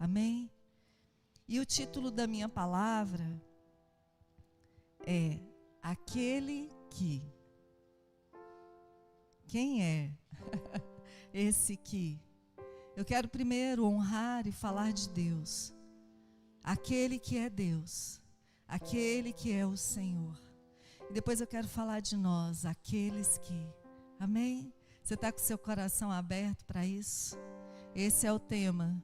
Amém? E o título da minha palavra é Aquele que. Quem é esse que? Eu quero primeiro honrar e falar de Deus. Aquele que é Deus. Aquele que é o Senhor. E depois eu quero falar de nós, aqueles que. Amém? Você está com seu coração aberto para isso? Esse é o tema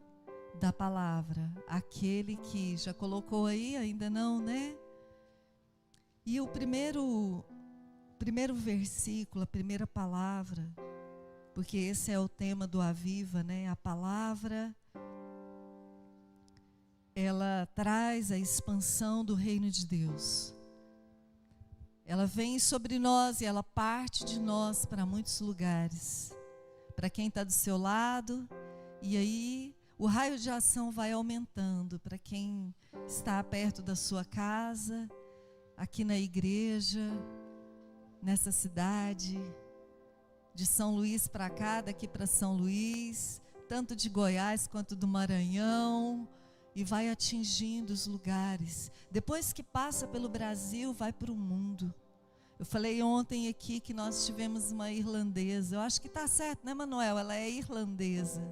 da palavra. Aquele que. Já colocou aí? Ainda não, né? E o primeiro versículo, a primeira palavra, porque esse é o tema do Aviva, né? A palavra, ela traz a expansão do reino de Deus. Ela vem sobre nós e ela parte de nós para muitos lugares. Para quem está do seu lado, e aí o raio de ação vai aumentando. Para quem está perto da sua casa, aqui na igreja, nessa cidade, de São Luís para cá, daqui para São Luís, tanto de Goiás quanto do Maranhão, e vai atingindo os lugares. Depois que passa pelo Brasil, vai para o mundo. Eu falei ontem aqui que nós tivemos uma irlandesa, eu acho que está certo, né, Manuel? Ela é irlandesa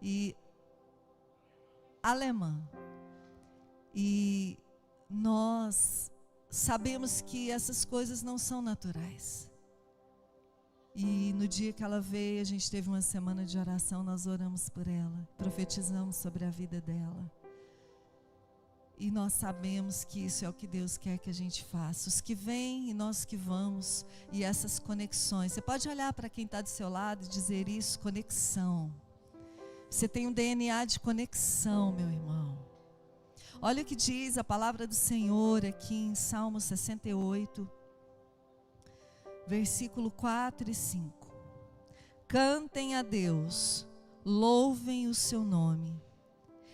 e alemã. E nós sabemos que essas coisas não são naturais. E no dia que ela veio, a gente teve uma semana de oração, nós oramos por ela, profetizamos sobre a vida dela. E nós sabemos que isso é o que Deus quer que a gente faça. Os que vêm e nós que vamos, e essas conexões. Você pode olhar para quem está do seu lado e dizer isso, conexão. Você tem um DNA de conexão, meu irmão. Olha o que diz a palavra do Senhor aqui em Salmo 68, versículo 4 e 5. Cantem a Deus, louvem o seu nome,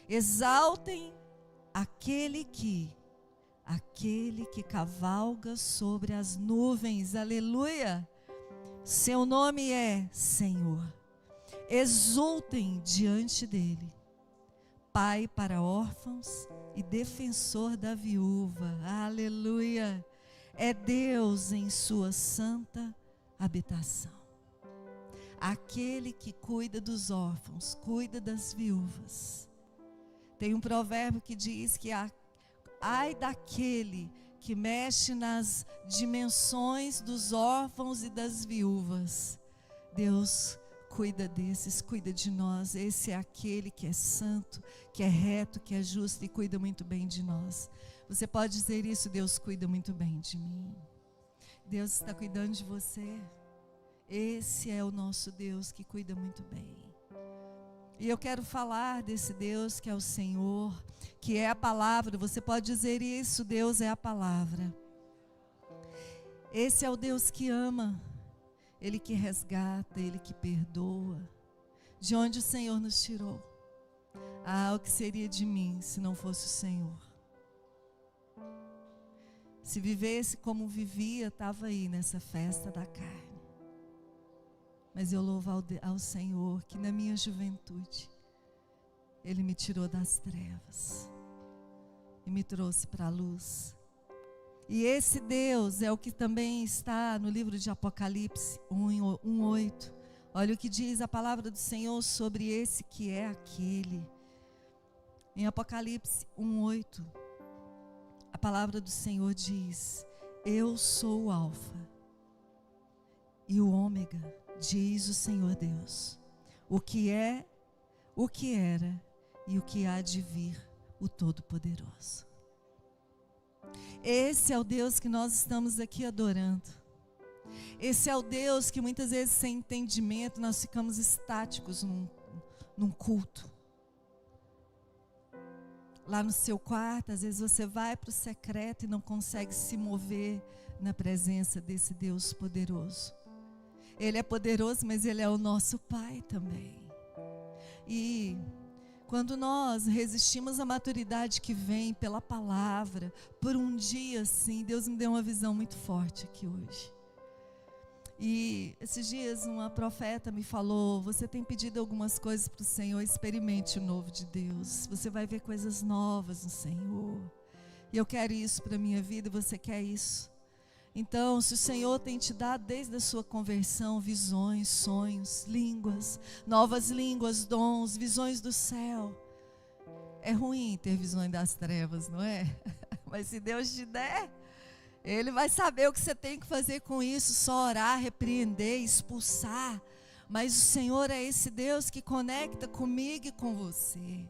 exaltem aquele que cavalga sobre as nuvens, aleluia. Seu nome é Senhor. Exultem diante dele, Pai para órfãos e defensor da viúva, aleluia. É Deus em sua santa habitação. Aquele que cuida dos órfãos, cuida das viúvas. Tem um provérbio que diz que ai daquele que mexe nas dimensões dos órfãos e das viúvas. Deus cuida desses, cuida de nós. Esse é aquele que é santo, que é reto, que é justo e cuida muito bem de nós. Você pode dizer isso: Deus cuida muito bem de mim. Deus está cuidando de você. Esse é o nosso Deus que cuida muito bem. E eu quero falar desse Deus que é o Senhor, que é a palavra. Você pode dizer isso: Deus é a palavra. Esse é o Deus que ama. Ele que resgata, Ele que perdoa. De onde o Senhor nos tirou? O que seria de mim se não fosse o Senhor? Se vivesse como vivia, estava aí nessa festa da carne. Mas eu louvo ao Senhor que na minha juventude Ele me tirou das trevas e me trouxe para a luz. E esse Deus é o que também está no livro de Apocalipse 1:8. Olha o que diz a palavra do Senhor sobre esse que é aquele. Em Apocalipse 1:8, a palavra do Senhor diz: eu sou o Alfa e o Ômega, diz o Senhor Deus, o que é, o que era e o que há de vir, o Todo-Poderoso. Esse é o Deus que nós estamos aqui adorando. Esse é o Deus que muitas vezes, sem entendimento, nós ficamos estáticos num culto. Lá no seu quarto, às vezes você vai para o secreto e não consegue se mover na presença desse Deus poderoso. Ele é poderoso, mas Ele é o nosso Pai também. E quando nós resistimos à maturidade que vem pela palavra, por um dia assim, Deus me deu uma visão muito forte aqui hoje. E esses dias uma profeta me falou: você tem pedido algumas coisas para o Senhor, experimente o novo de Deus. Você vai ver coisas novas no Senhor. E eu quero isso para a minha vida, e você quer isso. Então, se o Senhor tem te dado desde a sua conversão visões, sonhos, línguas, novas línguas, dons, visões do céu. É ruim ter visões das trevas, não é? Mas se Deus te der, Ele vai saber o que você tem que fazer com isso, só orar, repreender, expulsar. Mas o Senhor é esse Deus que conecta comigo e com você.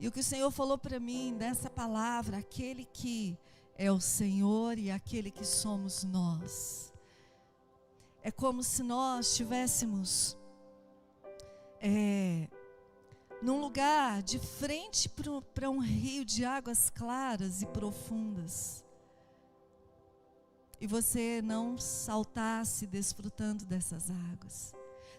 E o que o Senhor falou para mim dessa palavra, aquele que é o Senhor e aquele que somos nós. É como se nós estivéssemos num lugar de frente para um rio de águas claras e profundas. E você não saltasse desfrutando dessas águas.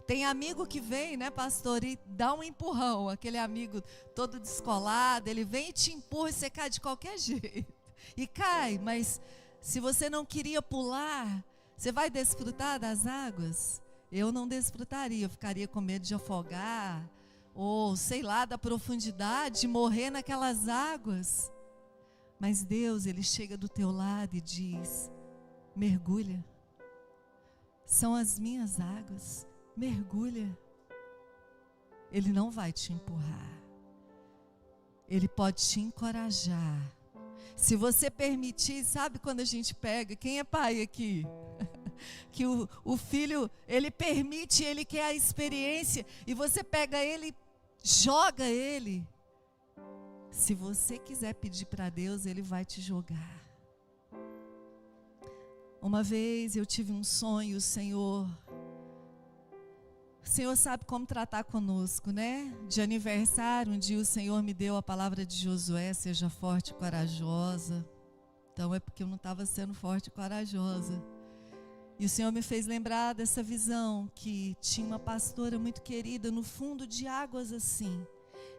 Tem amigo que vem, né, pastor, e dá um empurrão. Aquele amigo todo descolado, ele vem e te empurra e você cai de qualquer jeito. E cai, mas se você não queria pular, você vai desfrutar das águas? Eu não desfrutaria, eu ficaria com medo de afogar, ou sei lá, da profundidade, morrer naquelas águas. Mas Deus, Ele chega do teu lado e diz: mergulha, são as minhas águas, mergulha. Ele não vai te empurrar, Ele pode te encorajar. Se você permitir, sabe quando a gente pega, quem é pai aqui? Que o filho, ele permite, ele quer a experiência, e você pega ele, joga ele. Se você quiser pedir para Deus, Ele vai te jogar. Uma vez eu tive um sonho, o Senhor sabe como tratar conosco, né? De aniversário, um dia o Senhor me deu a palavra de Josué: seja forte e corajosa. Então é porque eu não estava sendo forte e corajosa. E o Senhor me fez lembrar dessa visão, que tinha uma pastora muito querida no fundo de águas assim.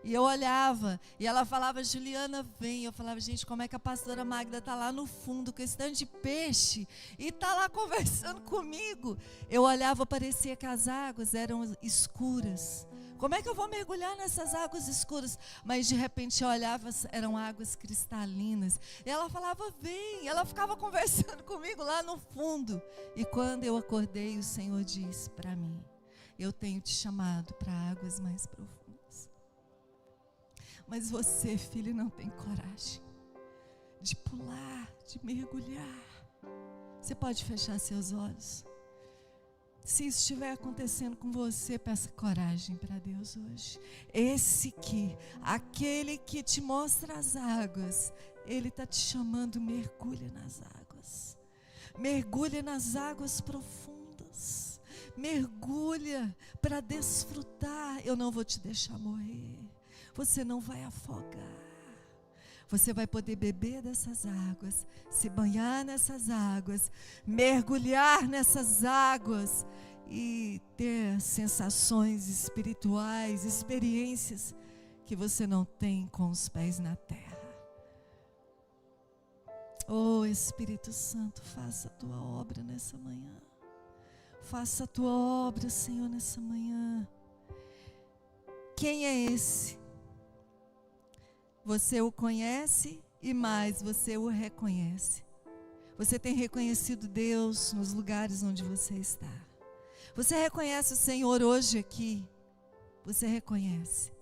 E eu olhava, e ela falava: Juliana, vem. Eu falava: gente, como é que a pastora Magda está lá no fundo, com esse tanto de peixe, e está lá conversando comigo? Eu olhava, parecia que as águas eram escuras. Como é que eu vou mergulhar nessas águas escuras? Mas de repente eu olhava, eram águas cristalinas. E ela falava: vem. Ela ficava conversando comigo lá no fundo. E quando eu acordei, o Senhor disse para mim: eu tenho te chamado para águas mais profundas. Mas você, filho, não tem coragem de pular, de mergulhar. Você pode fechar seus olhos? Se isso estiver acontecendo com você, peça coragem para Deus hoje. Aquele que te mostra as águas, Ele está te chamando: mergulha nas águas. Mergulha nas águas profundas. Mergulha para desfrutar. Eu não vou te deixar morrer. Você não vai afogar. Você vai poder beber dessas águas, se banhar nessas águas, mergulhar nessas águas e ter sensações espirituais, experiências que você não tem com os pés na terra. Oh, Espírito Santo, faça a tua obra nessa manhã. Faça a tua obra, Senhor, nessa manhã. Quem é esse? Você o conhece e mais, você o reconhece. Você tem reconhecido Deus nos lugares onde você está. Você reconhece o Senhor hoje aqui. Você reconhece.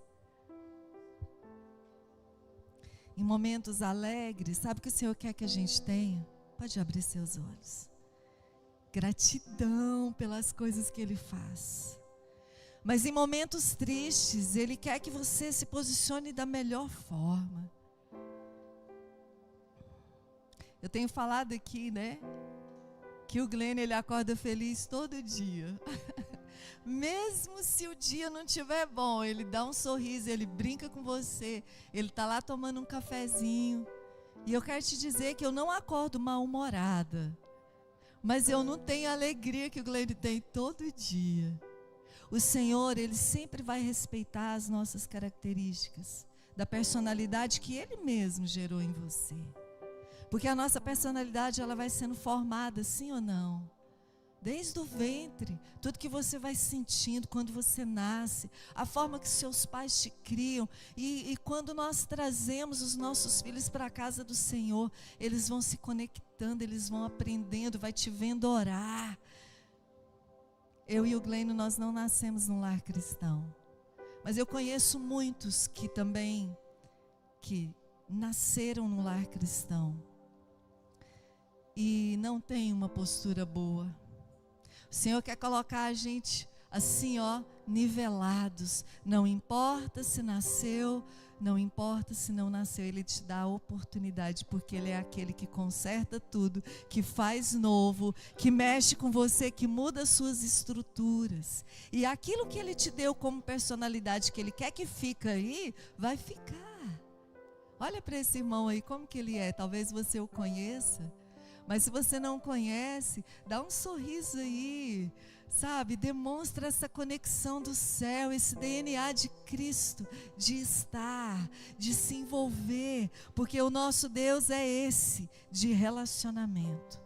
Em momentos alegres, sabe o que o Senhor quer que a gente tenha? Pode abrir seus olhos. Gratidão pelas coisas que Ele faz. Mas em momentos tristes, Ele quer que você se posicione da melhor forma. Eu tenho falado aqui, né? Que o Glenn, ele acorda feliz todo dia. Mesmo se o dia não estiver bom, ele dá um sorriso, ele brinca com você. Ele está lá tomando um cafezinho. E eu quero te dizer que eu não acordo mal-humorada. Mas eu não tenho a alegria que o Glenn tem todo dia. O Senhor, Ele sempre vai respeitar as nossas características, da personalidade que Ele mesmo gerou em você. Porque a nossa personalidade, ela vai sendo formada, sim ou não? Desde o ventre, tudo que você vai sentindo quando você nasce, a forma que seus pais te criam, e quando nós trazemos os nossos filhos para a casa do Senhor, eles vão se conectando, eles vão aprendendo, vai te vendo orar. Eu e o Glênio, nós não nascemos num lar cristão, mas eu conheço muitos que nasceram num lar cristão e não têm uma postura boa. O Senhor quer colocar a gente assim, nivelados. Não importa se nasceu, não importa se não nasceu, Ele te dá a oportunidade, porque Ele é aquele que conserta tudo, que faz novo, que mexe com você, que muda as suas estruturas. E aquilo que Ele te deu como personalidade, que Ele quer que fique aí, vai ficar. Olha para esse irmão aí, como que ele é? Talvez você o conheça. Mas se você não conhece, dá um sorriso aí, sabe? Demonstra essa conexão do céu, esse DNA de Cristo, de estar, de se envolver, porque o nosso Deus é esse, de relacionamento.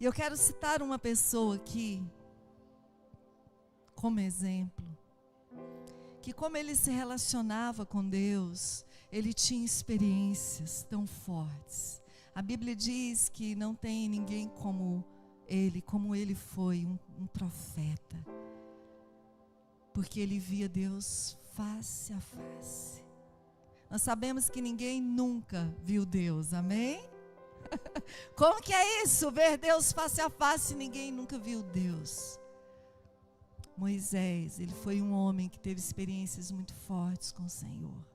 E eu quero citar uma pessoa aqui, como exemplo, que como ele se relacionava com Deus, ele tinha experiências tão fortes. A Bíblia diz que não tem ninguém como ele foi um profeta, porque ele via Deus face a face. Nós sabemos que ninguém nunca viu Deus, amém? Como que é isso? Ver Deus face a face, ninguém nunca viu Deus. Moisés, ele foi um homem que teve experiências muito fortes com o Senhor.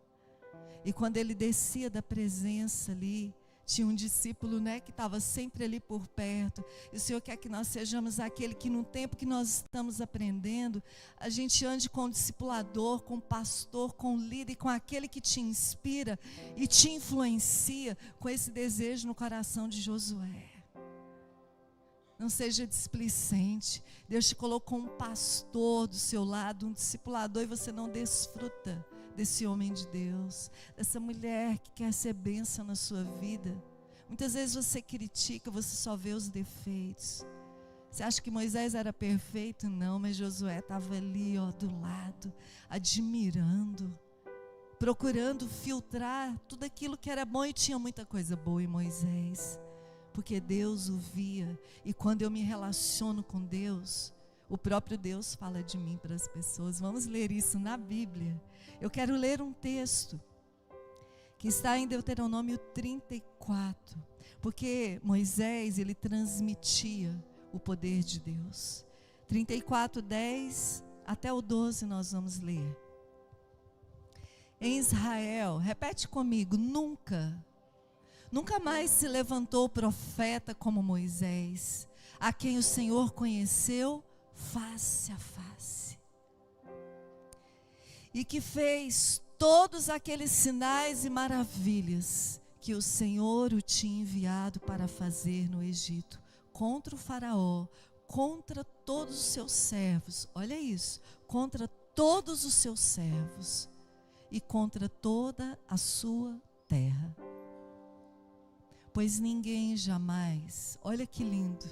E quando ele descia da presença ali, tinha um discípulo, que estava sempre ali por perto. E o Senhor quer que nós sejamos aquele que no tempo que nós estamos aprendendo, a gente ande com o discipulador, com o pastor, com o líder, com aquele que te inspira e te influencia, com esse desejo no coração de Josué. Não seja displicente. Deus te colocou um pastor do seu lado, um discipulador, e você não desfruta desse homem de Deus, dessa mulher que quer ser bênção na sua vida. Muitas vezes você critica, você só vê os defeitos. Você acha que Moisés era perfeito? Não, mas Josué estava ali, do lado, admirando, procurando filtrar tudo aquilo que era bom, e tinha muita coisa boa em Moisés, porque Deus o via. E quando eu me relaciono com Deus, o próprio Deus fala de mim para as pessoas. Vamos ler isso na Bíblia. Eu quero ler um texto que está em Deuteronômio 34, porque Moisés, ele transmitia o poder de Deus. 34, 10 até o 12 nós vamos ler. Em Israel, repete comigo, nunca mais se levantou profeta como Moisés, a quem o Senhor conheceu face a face, e que fez todos aqueles sinais e maravilhas que o Senhor o tinha enviado para fazer no Egito, contra o faraó, contra todos os seus servos. Olha isso, contra todos os seus servos e contra toda a sua terra. Pois ninguém jamais, olha que lindo,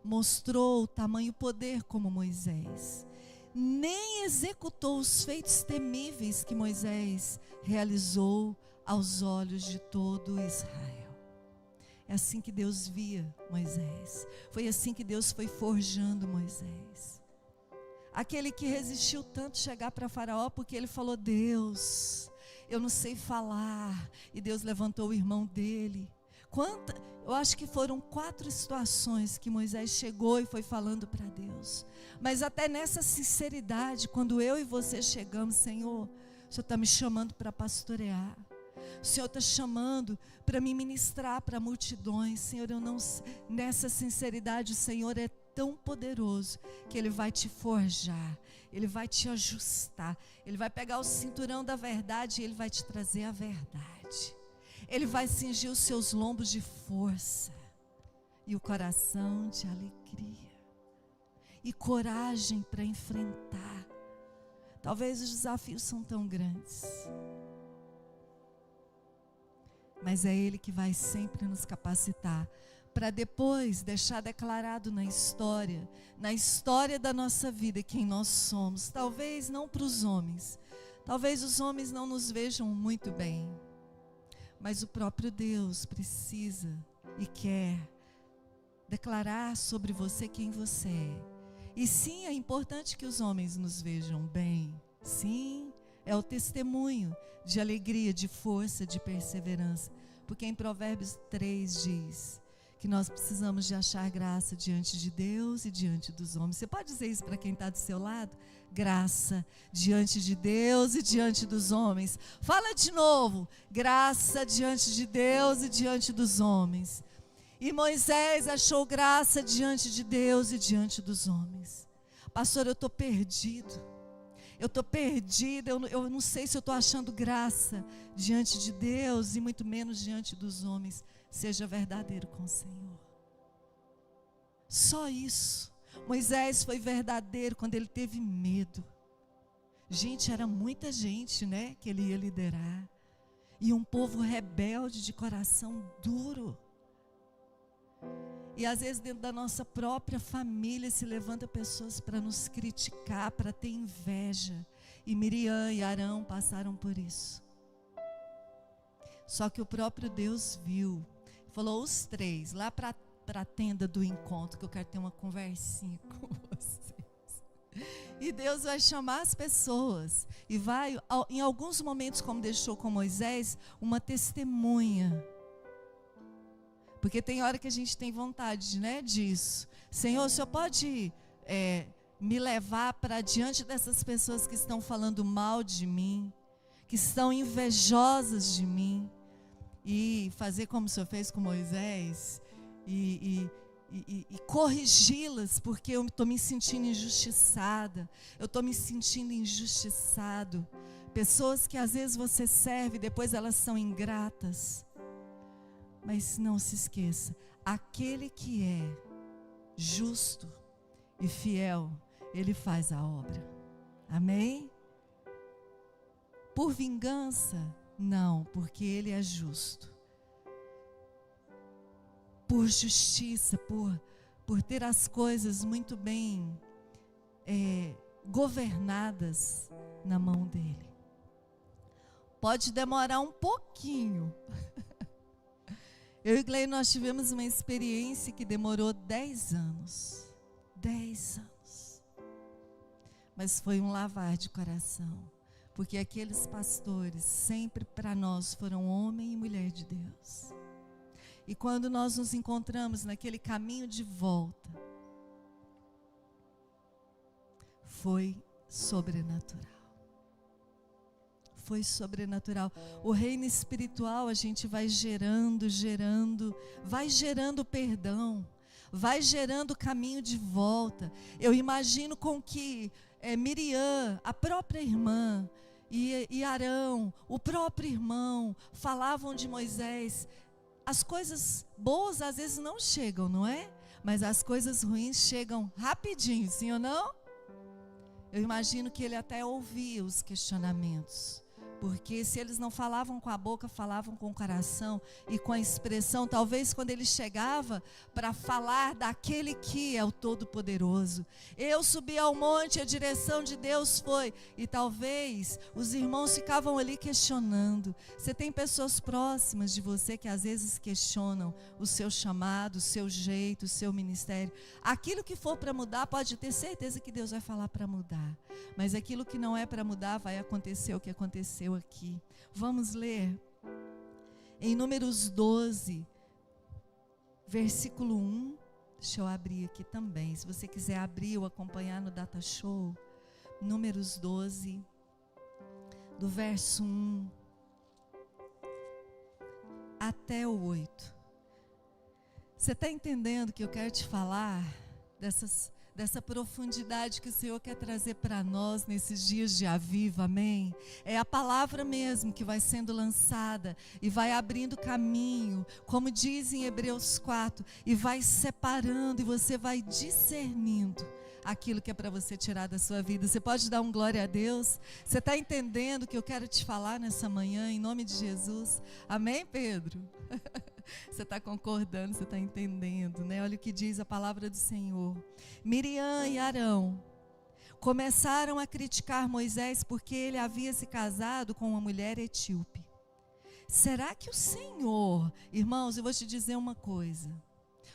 mostrou tamanho poder como Moisés, nem executou os feitos temíveis que Moisés realizou aos olhos de todo Israel. É assim que Deus via Moisés, foi assim que Deus foi forjando Moisés. Aquele que resistiu tanto chegar para Faraó, porque ele falou: Deus, eu não sei falar, e Deus levantou o irmão dele. Eu acho que foram 4 situações que Moisés chegou e foi falando para Deus. Mas até nessa sinceridade, quando eu e você chegamos: Senhor, o Senhor está me chamando para pastorear, o Senhor está chamando para me ministrar para multidões. Senhor, eu não sei. Nessa sinceridade, o Senhor é tão poderoso que Ele vai te forjar, Ele vai te ajustar, Ele vai pegar o cinturão da verdade e Ele vai te trazer a verdade. Ele vai cingir os seus lombos de força e o coração de alegria e coragem para enfrentar. Talvez os desafios são tão grandes, mas é Ele que vai sempre nos capacitar para depois deixar declarado na história da nossa vida quem nós somos. Talvez não para os homens, talvez os homens não nos vejam muito bem, mas o próprio Deus precisa e quer declarar sobre você quem você é. E sim, é importante que os homens nos vejam bem. Sim, é o testemunho de alegria, de força, de perseverança. Porque em Provérbios 3 diz que nós precisamos de achar graça diante de Deus e diante dos homens. Você pode dizer isso para quem está do seu lado? Graça diante de Deus e diante dos homens. Fala de novo. Graça diante de Deus e diante dos homens. E Moisés achou graça diante de Deus e diante dos homens. Pastor, eu estou perdido. Eu estou perdida, eu não sei se eu estou achando graça diante de Deus e muito menos diante dos homens. Seja verdadeiro com o Senhor. Só isso. Moisés foi verdadeiro quando ele teve medo. Gente, era muita gente, né, que ele ia liderar. E um povo rebelde, de coração duro. E às vezes dentro da nossa própria família se levanta pessoas para nos criticar, para ter inveja. E Miriam e Arão passaram por isso. Só que o próprio Deus viu. Falou os três, lá para a tenda do encontro, que eu quero ter uma conversinha com vocês. E Deus vai chamar as pessoas. E vai, em alguns momentos, como deixou com Moisés, uma testemunha. Porque tem hora que a gente tem vontade, né, disso. Senhor, o Senhor pode me levar para diante dessas pessoas que estão falando mal de mim, que estão invejosas de mim, e fazer como o Senhor fez com Moisés, e corrigi-las, porque eu estou me sentindo injustiçada, eu estou me sentindo injustiçado. Pessoas que às vezes você serve, depois elas são ingratas. Mas não se esqueça, aquele que é justo e fiel, ele faz a obra. Amém? Por vingança? Não, porque ele é justo. Por justiça, por ter as coisas muito bem governadas na mão dele. Pode demorar um pouquinho. Eu e Gleio, nós tivemos uma experiência que demorou 10 anos. 10 anos. Mas foi um lavar de coração. Porque aqueles pastores sempre para nós foram homem e mulher de Deus. E quando nós nos encontramos naquele caminho de volta, foi sobrenatural. Foi sobrenatural. O reino espiritual a gente vai gerando, vai gerando perdão, vai gerando caminho de volta. Eu imagino com que Miriam, a própria irmã, e Arão, o próprio irmão, falavam de Moisés. As coisas boas às vezes não chegam, não é? Mas as coisas ruins chegam rapidinho, sim ou não? Eu imagino que ele até ouvia os questionamentos. Porque se eles não falavam com a boca, falavam com o coração e com a expressão. Talvez quando ele chegava para falar daquele que é o Todo-Poderoso. Eu subi ao monte, a direção de Deus foi. E talvez os irmãos ficavam ali questionando. Você tem pessoas próximas de você que às vezes questionam o seu chamado, o seu jeito, o seu ministério. Aquilo que for para mudar, pode ter certeza que Deus vai falar para mudar. Mas aquilo que não é para mudar, vai acontecer o que aconteceu aqui. Vamos ler em Números 12, versículo 1. Deixa eu abrir aqui também, se você quiser abrir ou acompanhar no Data Show. Números 12, do verso 1 até o 8. Você está entendendo que eu quero te falar dessa profundidade que o Senhor quer trazer para nós nesses dias de aviva, amém? É a palavra mesmo que vai sendo lançada e vai abrindo caminho, como diz em Hebreus 4, e vai separando e você vai discernindo aquilo que é para você tirar da sua vida. Você pode dar um glória a Deus? Você está entendendo o que eu quero te falar nessa manhã, em nome de Jesus? Amém, Pedro? Você está concordando, você está entendendo, né? Olha o que diz a palavra do Senhor. Miriam e Arão começaram a criticar Moisés porque ele havia se casado com uma mulher etíope. Será que o Senhor, irmãos, eu vou te dizer uma coisa.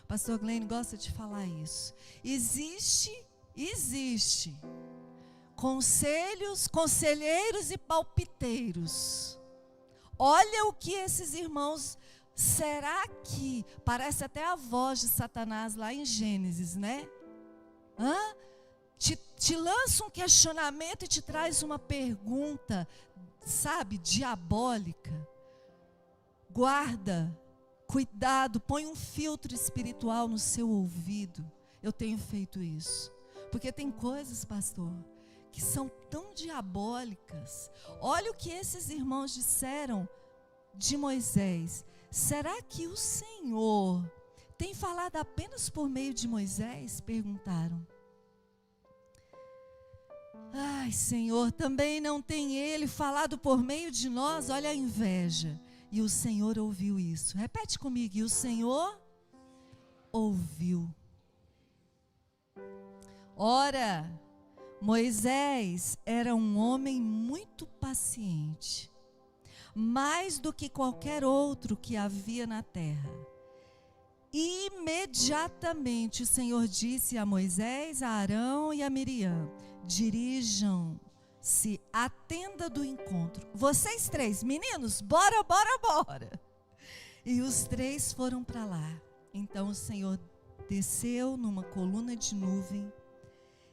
O pastor Glenn gosta de falar isso. Existe conselheiros e palpiteiros. Olha o que esses irmãos, será que, parece até a voz de Satanás lá em Gênesis, né? Te lança um questionamento e te traz uma pergunta, sabe, diabólica. Guarda, cuidado, põe um filtro espiritual no seu ouvido. Eu tenho feito isso. Porque tem coisas, pastor, que são tão diabólicas. Olha o que esses irmãos disseram de Moisés. Será que o Senhor tem falado apenas por meio de Moisés? Perguntaram. Ai, Senhor, também não tem Ele falado por meio de nós? Olha a inveja. E o Senhor ouviu isso. Repete comigo. E o Senhor ouviu. Ora, Moisés era um homem muito paciente, mais do que qualquer outro que havia na terra. Imediatamente o Senhor disse a Moisés, a Arão e a Miriam: dirijam-se à tenda do encontro. Vocês três, meninos, bora. E os três foram para lá. Então o Senhor desceu numa coluna de nuvem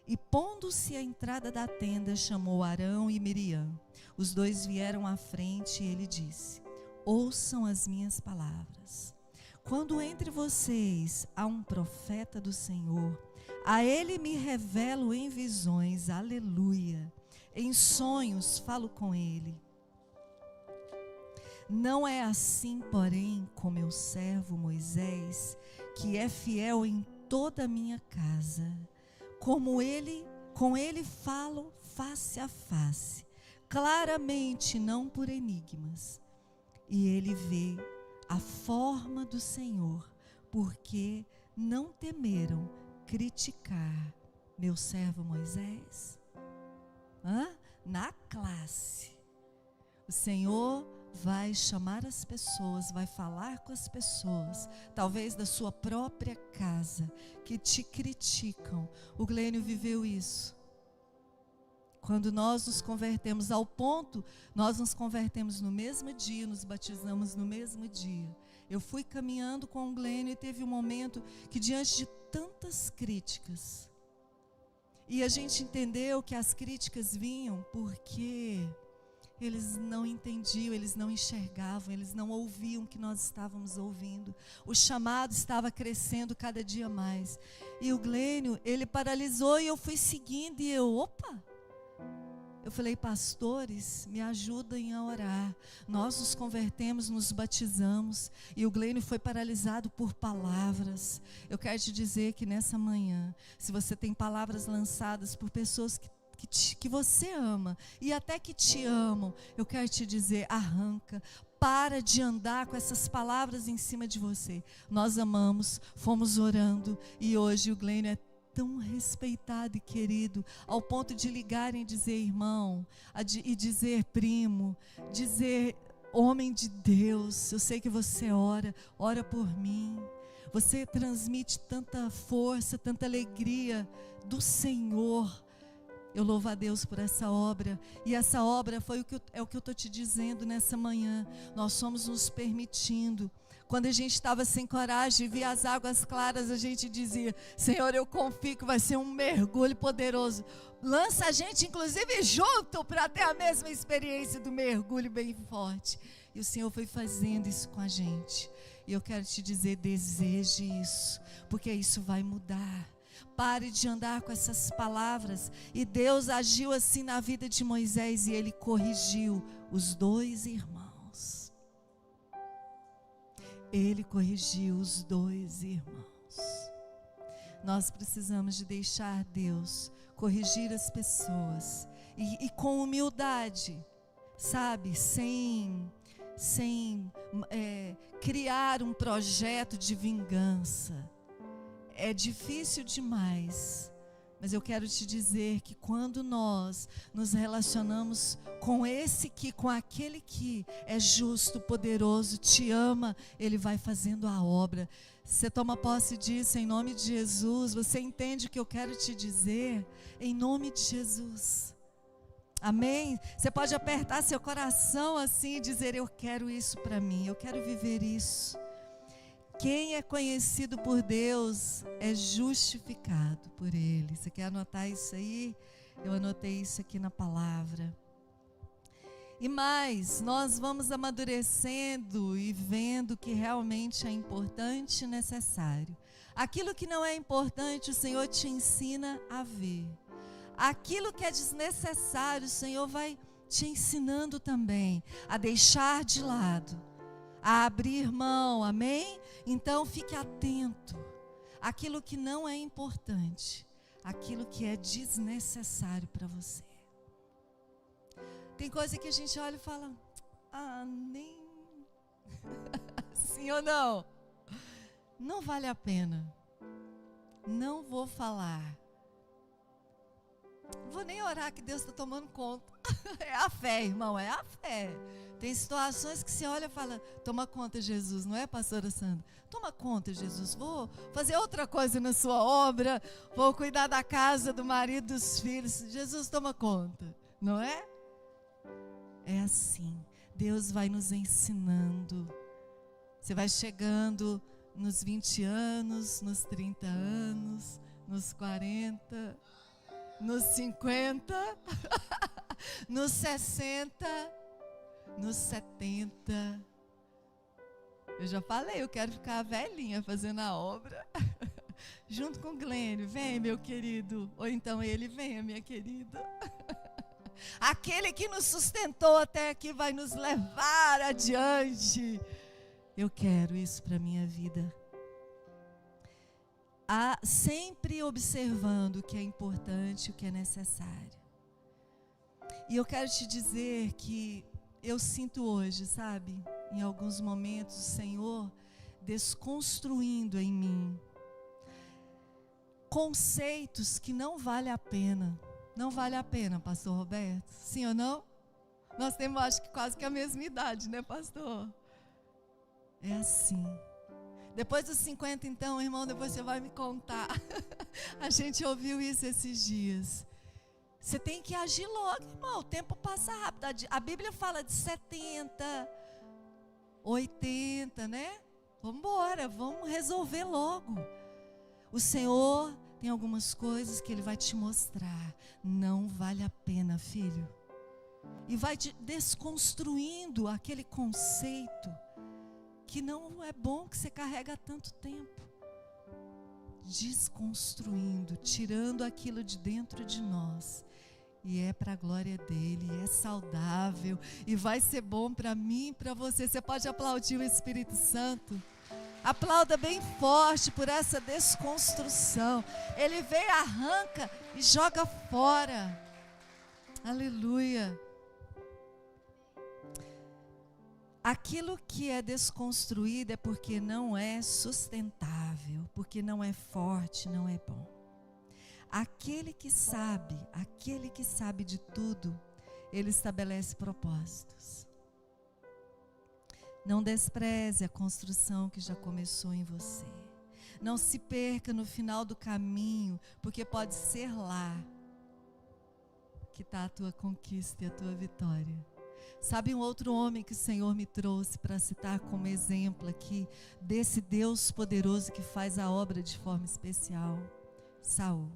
e, pondo-se à entrada da tenda, chamou Arão e Miriam. Os dois vieram à frente e ele disse: ouçam as minhas palavras. Quando entre vocês há um profeta do Senhor, a ele me revelo em visões, aleluia. Em sonhos falo com ele. Não é assim, porém, com meu servo Moisés, que é fiel em toda a minha casa. Com ele falo face a face, claramente, não por enigmas. E ele vê a forma do Senhor, porque não temeram criticar meu servo Moisés. Na classe, o Senhor vai chamar as pessoas, vai falar com as pessoas, talvez da sua própria casa, que te criticam. O Glênio viveu isso. Quando nós nos convertemos, ao ponto, nós nos convertemos no mesmo dia, nos batizamos no mesmo dia. Eu fui caminhando com o Glênio e teve um momento que, diante de tantas críticas, e a gente entendeu que as críticas vinham porque eles não entendiam, eles não enxergavam, eles não ouviam o que nós estávamos ouvindo. O chamado estava crescendo cada dia mais. E o Glênio, ele paralisou e eu fui seguindo e eu falei: pastores, me ajudem a orar. Nós nos convertemos, nos batizamos e o Glênio foi paralisado por palavras. Eu quero te dizer que nessa manhã, se você tem palavras lançadas por pessoas que você ama e até que te amam, eu quero te dizer: arranca, para de andar com essas palavras em cima de você. Nós amamos, fomos orando e hoje o Glênio é tão respeitado e querido, ao ponto de ligarem e dizer irmão, e dizer primo, dizer homem de Deus, eu sei que você ora por mim. Você transmite tanta força, tanta alegria do Senhor. Eu louvo a Deus por essa obra, e essa obra é o que eu estou te dizendo nessa manhã. Nós fomos nos permitindo. Quando a gente estava sem coragem e via as águas claras, a gente dizia: Senhor, eu confio que vai ser um mergulho poderoso. Lança a gente, inclusive, junto, para ter a mesma experiência do mergulho bem forte. E o Senhor foi fazendo isso com a gente. E eu quero te dizer: deseje isso, porque isso vai mudar. Pare de andar com essas palavras. E Deus agiu assim na vida de Moisés e ele corrigiu os dois irmãos. Ele corrigiu os dois irmãos. Nós precisamos de deixar Deus corrigir as pessoas. E com humildade, sabe? Sem sem criar um projeto de vingança. É difícil demais, mas eu quero te dizer que quando nós nos relacionamos com aquele que é justo, poderoso, te ama, Ele vai fazendo a obra. Você toma posse disso em nome de Jesus. Você entende o que eu quero te dizer? Em nome de Jesus. Amém? Você pode apertar seu coração assim e dizer: eu quero isso para mim, eu quero viver isso. Quem é conhecido por Deus é justificado por Ele. Você quer anotar isso aí? Eu anotei isso aqui na palavra. E mais, nós vamos amadurecendo e vendo que realmente é importante e necessário. Aquilo que não é importante, o Senhor te ensina a ver. Aquilo que é desnecessário, o Senhor vai te ensinando também a deixar de lado, a abrir mão, amém? Então fique atento àquilo que não é importante, aquilo que é desnecessário para você. Tem coisa que a gente olha e fala: nem sim ou não? Não vale a pena. Não vou falar. Não vou nem orar que Deus está tomando conta. É a fé, irmão, é a fé. Tem situações que você olha e fala: toma conta, Jesus, não é, pastora Sandra? Toma conta, Jesus, vou fazer outra coisa na sua obra, vou cuidar da casa, do marido, dos filhos. Jesus, toma conta, não é? É assim, Deus vai nos ensinando. Você vai chegando nos 20 anos, nos 30 anos, nos 40, nos 50, nos 60, nos 70. Eu já falei, eu quero ficar velhinha fazendo a obra, junto com o Glênio. Vem, meu querido, ou então ele, venha, minha querida. Aquele que nos sustentou até aqui vai nos levar adiante. Eu quero isso para a minha vida. Sempre observando o que é importante, o que é necessário. E eu quero te dizer que eu sinto hoje, sabe, em alguns momentos, o Senhor desconstruindo em mim conceitos que não vale a pena. Não vale a pena, pastor Roberto? Sim ou não? Nós temos, acho que quase que a mesma idade, né, pastor? É assim. Depois dos 50, então, irmão, depois você vai me contar. A gente ouviu isso esses dias. Você tem que agir logo, irmão. O tempo passa rápido. A Bíblia fala de 70, 80, né? Vamos embora, vamos resolver logo. O Senhor tem algumas coisas que Ele vai te mostrar. Não vale a pena, filho. E vai te desconstruindo aquele conceito que não é bom, que você carrega há tanto tempo. Desconstruindo, tirando aquilo de dentro de nós. E é para a glória dEle, é saudável, e vai ser bom para mim e para você. Você pode aplaudir o Espírito Santo? Aplauda bem forte por essa desconstrução. Ele veio, arranca e joga fora. Aleluia. Aquilo que é desconstruído é porque não é sustentável, porque não é forte, não é bom. Aquele que sabe de tudo, ele estabelece propósitos. Não despreze a construção que já começou em você. Não se perca no final do caminho, porque pode ser lá que está a tua conquista e a tua vitória. Sabe um outro homem que o Senhor me trouxe para citar como exemplo aqui, desse Deus poderoso que faz a obra de forma especial? Saul.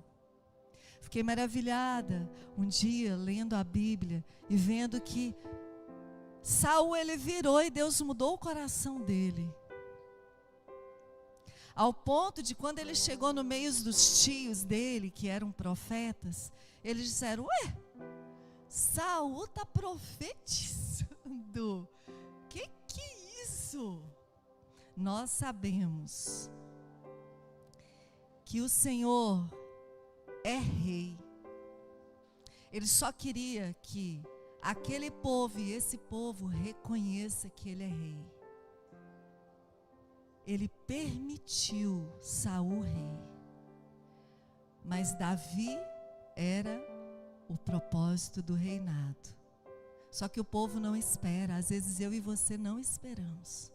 Fiquei maravilhada um dia lendo a Bíblia e vendo que Saul, ele virou e Deus mudou o coração dele. Ao ponto de quando ele chegou no meio dos tios dele, que eram profetas, eles disseram: ué, Saul está profetizando. Que é isso? Nós sabemos que o Senhor é rei. Ele só queria que aquele povo e esse povo reconheça que ele é rei. Ele permitiu Saul rei, mas Davi era o propósito do reinado. Só que o povo não espera, às vezes eu e você não esperamos.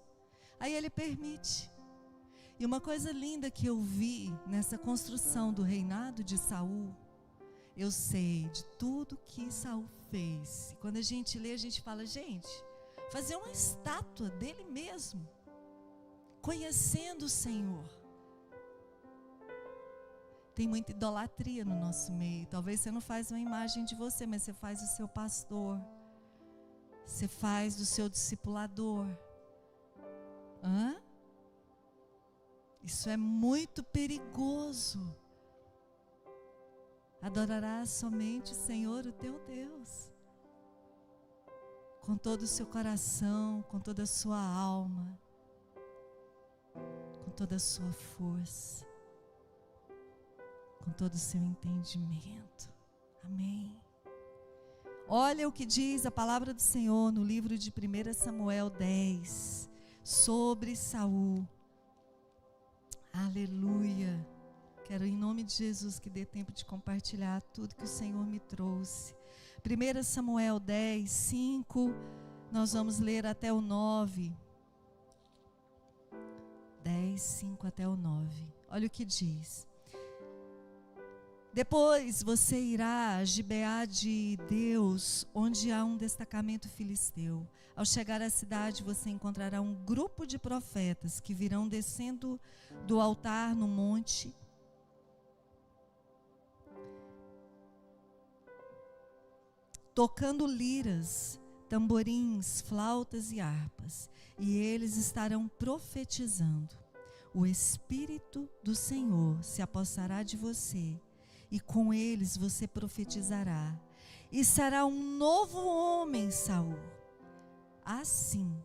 Aí ele permite. E uma coisa linda que eu vi nessa construção do reinado de Saul, eu sei de tudo que Saul fez. E quando a gente lê, a gente fala, gente, fazer uma estátua dele mesmo, conhecendo o Senhor. Tem muita idolatria no nosso meio. Talvez você não faz uma imagem de você, mas você faz do seu pastor. Você faz do seu discipulador. Isso é muito perigoso. Adorarás somente o Senhor, o teu Deus, com todo o seu coração, com toda a sua alma, com toda a sua força, com todo o seu entendimento. Amém. Olha o que diz a palavra do Senhor no livro de 1 Samuel 10, sobre Saul. Aleluia. Quero em nome de Jesus que dê tempo de compartilhar tudo que o Senhor me trouxe. 1 Samuel 10, 5, nós vamos ler até o 9. 10, 5 até o 9. Olha o que diz. Depois você irá a Gibeá de Deus, onde há um destacamento filisteu. Ao chegar à cidade, você encontrará um grupo de profetas que virão descendo do altar no monte, tocando liras, tamborins, flautas e harpas, e eles estarão profetizando. O Espírito do Senhor se apossará de você, e com eles você profetizará, e será um novo homem, Saul. Assim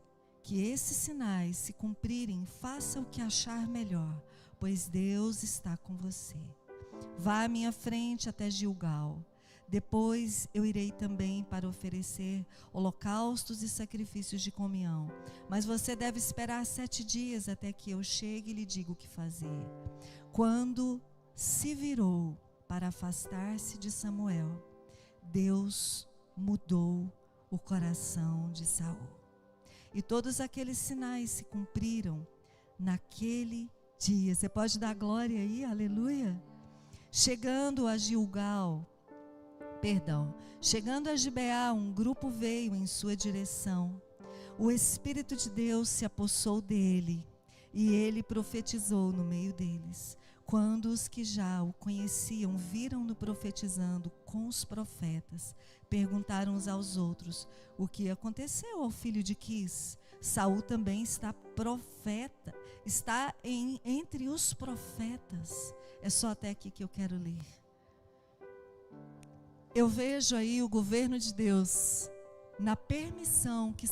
que esses sinais se cumprirem, faça o que achar melhor, pois Deus está com você. Vá à minha frente até Gilgal. Depois eu irei também para oferecer holocaustos e sacrifícios de comunhão. Mas você deve esperar 7 dias até que eu chegue e lhe diga o que fazer. Quando se virou para afastar-se de Samuel, Deus mudou o coração de Saul. E todos aqueles sinais se cumpriram naquele dia. Você pode dar glória aí? Aleluia. Chegando a Gibeá, um grupo veio em sua direção. O Espírito de Deus se apossou dele e ele profetizou no meio deles. Quando os que já o conheciam viram-no profetizando com os profetas, perguntaram uns aos outros: o que aconteceu ao filho de Quis? Saul também está entre os profetas. É só até aqui que eu quero ler. Eu vejo aí o governo de Deus na permissão que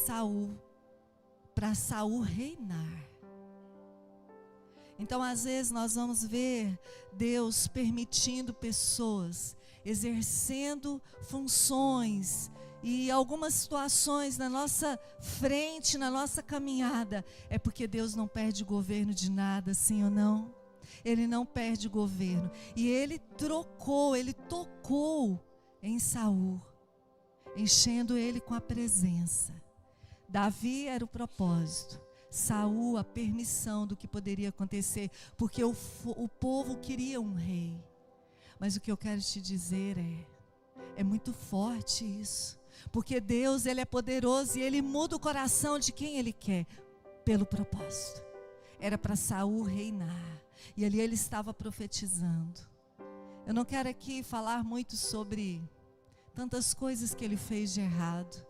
para Saul reinar. Então, às vezes, nós vamos ver Deus permitindo pessoas, exercendo funções e algumas situações na nossa frente, na nossa caminhada. É porque Deus não perde o governo de nada, sim ou não? Ele não perde o governo. E ele tocou em Saul, enchendo ele com a presença. Davi era o propósito. Saul, a permissão do que poderia acontecer, porque o povo queria um rei. Mas o que eu quero te dizer é muito forte isso, porque Deus, ele é poderoso e ele muda o coração de quem ele quer, pelo propósito. Era para Saul reinar, e ali ele estava profetizando. Eu não quero aqui falar muito sobre tantas coisas que ele fez de errado,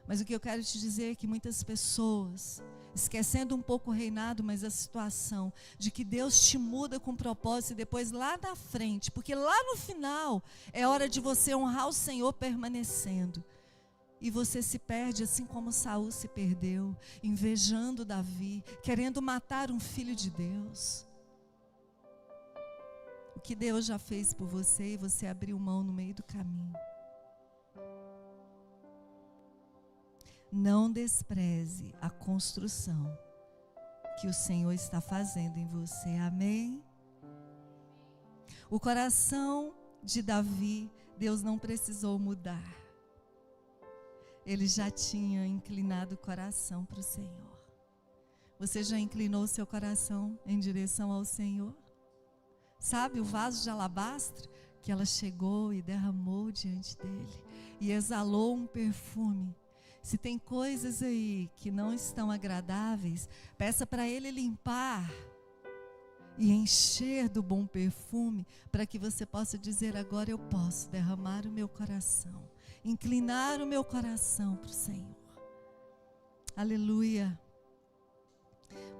mas o que eu quero te dizer é que muitas pessoas, esquecendo um pouco o reinado, mas a situação de que Deus te muda com propósito e depois lá na frente, porque lá no final é hora de você honrar o Senhor permanecendo. E você se perde assim como Saul se perdeu, invejando Davi, querendo matar um filho de Deus. O que Deus já fez por você e você abriu mão no meio do caminho. não despreze a construção que o Senhor está fazendo em você. Amém? O coração de Davi, Deus não precisou mudar. Ele já tinha inclinado o coração para o Senhor. Você já inclinou seu coração em direção ao Senhor? Sabe o vaso de alabastro que ela chegou e derramou diante dele e exalou um perfume? Se tem coisas aí que não estão agradáveis, peça para ele limpar e encher do bom perfume, para que você possa dizer: agora eu posso derramar o meu coração, inclinar o meu coração para o Senhor. Aleluia.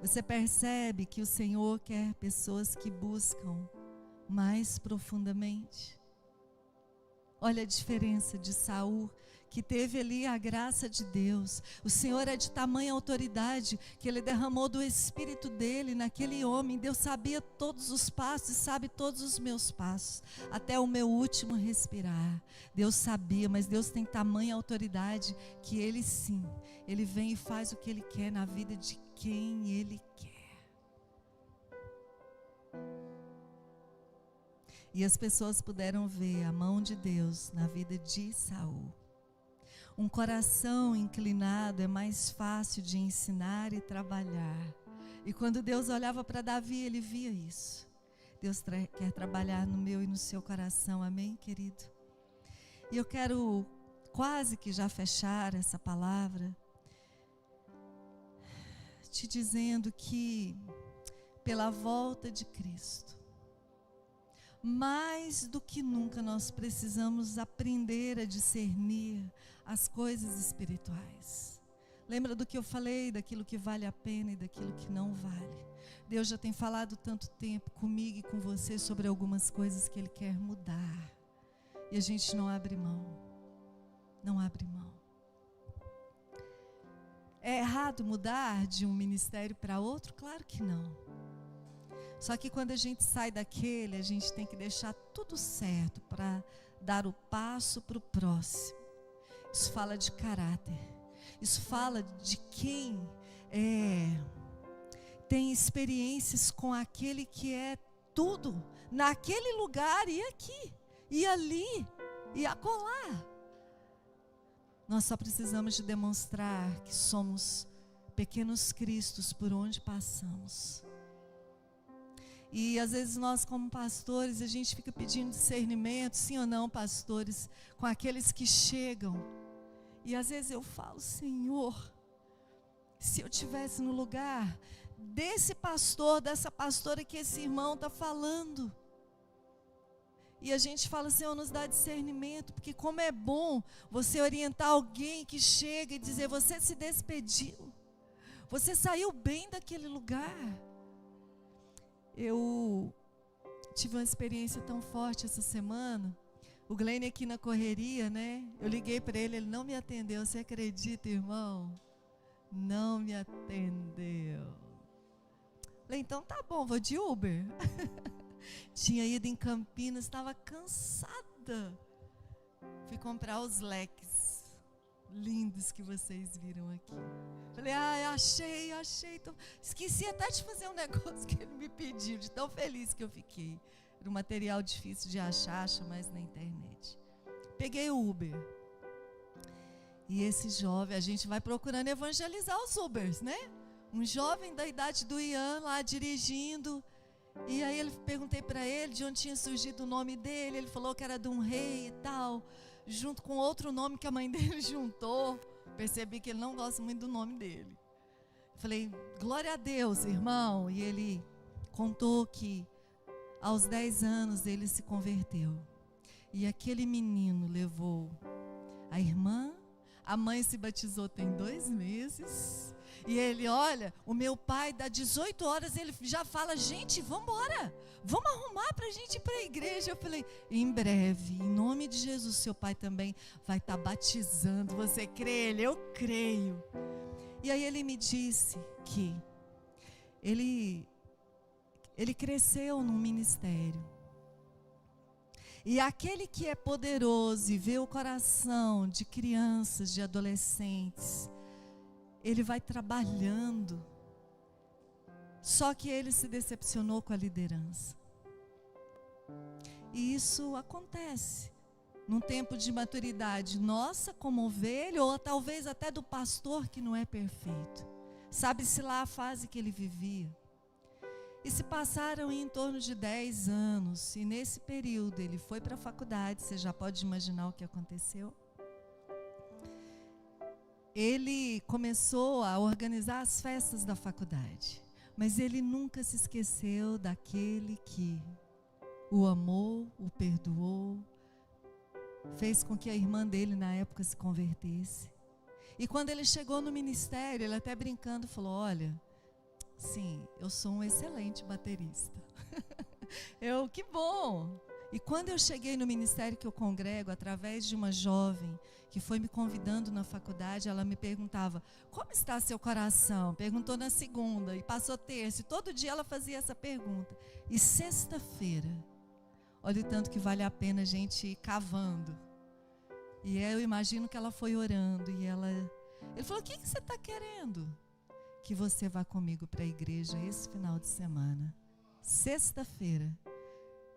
Você percebe que o Senhor quer pessoas que buscam mais profundamente? Olha a diferença de Saul, que teve ali a graça de Deus. O Senhor é de tamanha autoridade que Ele derramou do Espírito dele naquele homem. Deus sabia todos os passos, sabe todos os meus passos, até o meu último respirar. Deus sabia, mas Deus tem tamanha autoridade que Ele sim, Ele vem e faz o que Ele quer na vida de quem Ele quer. E as pessoas puderam ver a mão de Deus na vida de Saul. Um coração inclinado é mais fácil de ensinar e trabalhar. E quando Deus olhava para Davi, Ele via isso. Deus quer trabalhar no meu e no seu coração, amém, querido? E eu quero quase que já fechar essa palavra, te dizendo que pela volta de Cristo, mais do que nunca nós precisamos aprender a discernir as coisas espirituais. Lembra do que eu falei, daquilo que vale a pena e daquilo que não vale? Deus já tem falado tanto tempo comigo e com você sobre algumas coisas que Ele quer mudar. E a gente não abre mão. Não abre mão. É errado mudar de um ministério para outro? Claro que não. Só que quando a gente sai daquele, a gente tem que deixar tudo certo para dar o passo para o próximo. Isso fala de caráter. Isso fala de quem tem experiências com aquele que é tudo, naquele lugar e aqui, e ali, e acolá. Nós só precisamos de demonstrar que somos pequenos cristos por onde passamos. E às vezes nós como pastores, a gente fica pedindo discernimento, sim ou não, pastores, com aqueles que chegam. E às vezes eu falo: Senhor, se eu estivesse no lugar desse pastor, dessa pastora que esse irmão está falando. E a gente fala: Senhor, nos dá discernimento, porque como é bom você orientar alguém que chega e dizer: você se despediu, você saiu bem daquele lugar. Eu tive uma experiência tão forte essa semana. O Glenn aqui na correria, né? Eu liguei para ele, ele não me atendeu. Você acredita, irmão? Não me atendeu. Falei: então tá bom, vou de Uber. Tinha ido em Campinas, estava cansada. Fui comprar os leques lindos que vocês viram aqui. Falei: achei. Esqueci até de fazer um negócio que ele me pediu, de tão feliz que eu fiquei. Era um material difícil de achar, acha mais na internet. Peguei o Uber. E esse jovem, a gente vai procurando evangelizar os Ubers, né? Um jovem da idade do Ian lá dirigindo. E aí perguntei para ele de onde tinha surgido o nome dele. Ele falou que era de um rei e tal, junto com outro nome que a mãe dele juntou. Percebi que ele não gosta muito do nome dele. Falei: glória a Deus, irmão. E ele contou que aos 10 anos ele se converteu. E aquele menino levou a irmã, a mãe se batizou tem 2 meses. E ele: olha, o meu pai dá 18 horas, ele já fala: gente, vamos embora, vamos arrumar para a gente ir para a igreja. Eu falei: em breve, em nome de Jesus, seu pai também vai estar batizando. Você crê? Ele: eu creio. E aí ele me disse que ele cresceu num ministério. E aquele que é poderoso e vê o coração de crianças, de adolescentes, ele vai trabalhando. Só que ele se decepcionou com a liderança. E isso acontece num tempo de maturidade nossa como ovelha, ou talvez até do pastor que não é perfeito. Sabe-se lá a fase que ele vivia. E se passaram em torno de 10 anos, e nesse período ele foi para a faculdade, você já pode imaginar o que aconteceu. Ele começou a organizar as festas da faculdade, mas ele nunca se esqueceu daquele que o amou, o perdoou, fez com que a irmã dele na época se convertesse. E quando ele chegou no ministério, ele até brincando falou: olha, sim, eu sou um excelente baterista. Que bom! E quando eu cheguei no ministério que eu congrego, através de uma jovem que foi me convidando na faculdade, ela me perguntava: como está seu coração? Perguntou na segunda, e passou terça, e todo dia ela fazia essa pergunta. E sexta-feira, olha o tanto que vale a pena a gente ir cavando. E eu imagino que ela foi orando, e ele falou: o que você está querendo? Que você vá comigo para a igreja esse final de semana. Sexta-feira,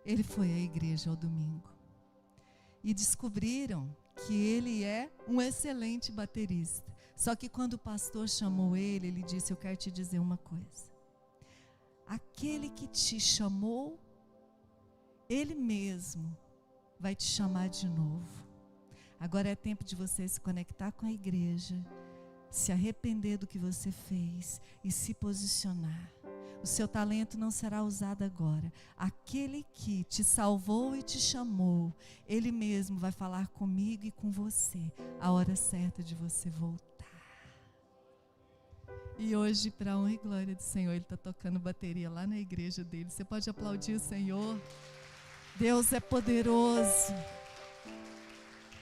ele foi à igreja ao domingo. E descobriram que ele é um excelente baterista. Só que quando o pastor chamou ele, ele disse: eu quero te dizer uma coisa. Aquele que te chamou, ele mesmo vai te chamar de novo. Agora é tempo de você se conectar com a igreja, se arrepender do que você fez e se posicionar. O seu talento não será usado agora. Aquele que te salvou e te chamou, ele mesmo vai falar comigo e com você a hora certa de você voltar. E hoje, para a honra e glória do Senhor, ele está tocando bateria lá na igreja dele. Você pode aplaudir o Senhor? Deus é poderoso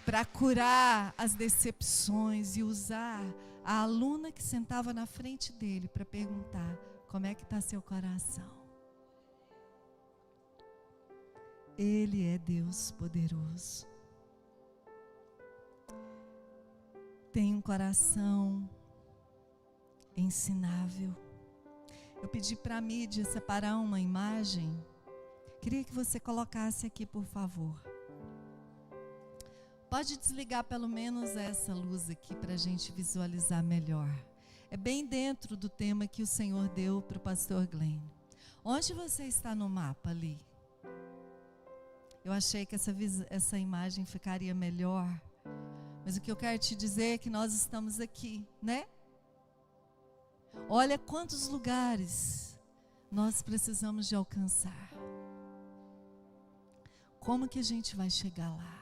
para curar as decepções e usar a aluna que sentava na frente dele para perguntar: como é que está seu coração? Ele é Deus poderoso. Tem um coração ensinável. Eu pedi para a mídia separar uma imagem. Queria que você colocasse aqui, por favor. Pode desligar pelo menos essa luz aqui para a gente visualizar melhor. É bem dentro do tema que o Senhor deu para o pastor Glenn. Onde você está no mapa ali? Eu achei que essa imagem ficaria melhor. Mas o que eu quero te dizer é que nós estamos aqui, né? Olha quantos lugares nós precisamos de alcançar. Como que a gente vai chegar lá?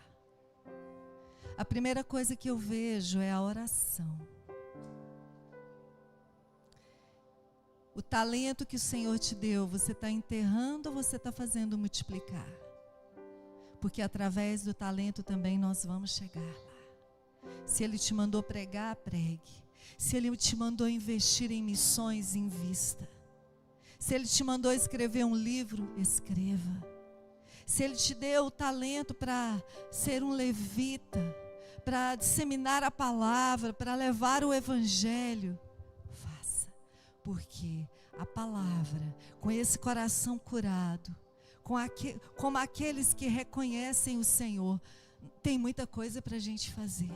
A primeira coisa que eu vejo é a oração. O talento que o Senhor te deu, você está enterrando ou você está fazendo multiplicar? Porque através do talento também nós vamos chegar lá. Se Ele te mandou pregar, pregue. Se Ele te mandou investir em missões, invista. Se Ele te mandou escrever um livro, escreva. Se Ele te deu o talento para ser um levita, para disseminar a palavra, para levar o evangelho, faça. Porque a palavra, com esse coração curado, como aqueles que reconhecem o Senhor, tem muita coisa para a gente fazer.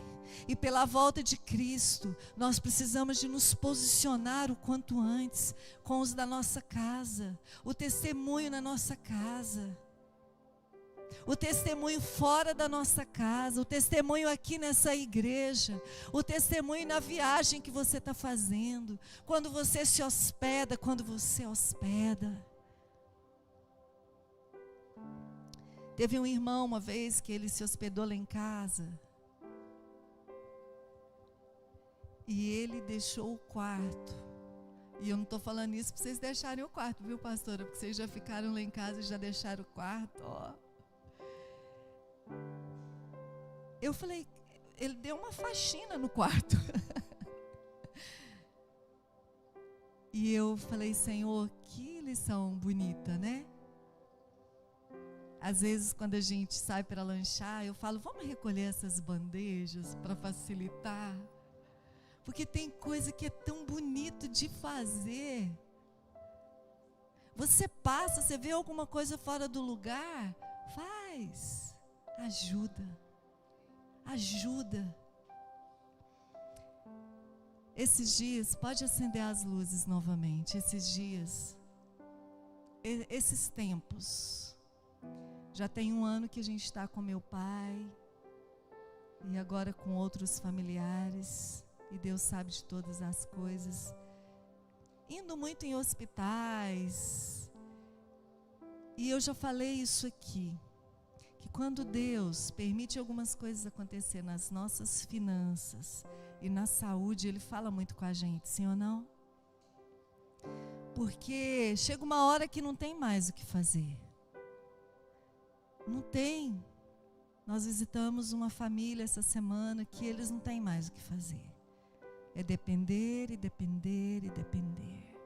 E pela volta de Cristo, nós precisamos de nos posicionar o quanto antes com os da nossa casa, o testemunho na nossa casa, o testemunho fora da nossa casa, o testemunho aqui nessa igreja, o testemunho na viagem que você está fazendo, quando você se hospeda, quando você hospeda. Teve um irmão uma vez que ele se hospedou lá em casa e ele deixou o quarto. E eu não estou falando isso para vocês deixarem o quarto, viu, pastora? Porque vocês já ficaram lá em casa e já deixaram o quarto, ó. Eu falei, ele deu uma faxina no quarto. E eu falei: Senhor, que lição bonita, né? Às vezes, quando a gente sai para lanchar, eu falo: vamos recolher essas bandejas para facilitar. Porque tem coisa que é tão bonito de fazer. Você passa, você vê alguma coisa fora do lugar, faz. Ajuda. Esses dias, pode acender as luzes novamente, esses dias, esses tempos. Já tem 1 ano que a gente está com meu pai, e agora com outros familiares, e Deus sabe de todas as coisas. Indo muito em hospitais, e eu já falei isso aqui, que quando Deus permite algumas coisas acontecer nas nossas finanças e na saúde, Ele fala muito com a gente, sim ou não? Porque chega uma hora que não tem mais o que fazer. Não tem. Nós visitamos uma família essa semana que eles não têm mais o que fazer. É depender e depender e depender.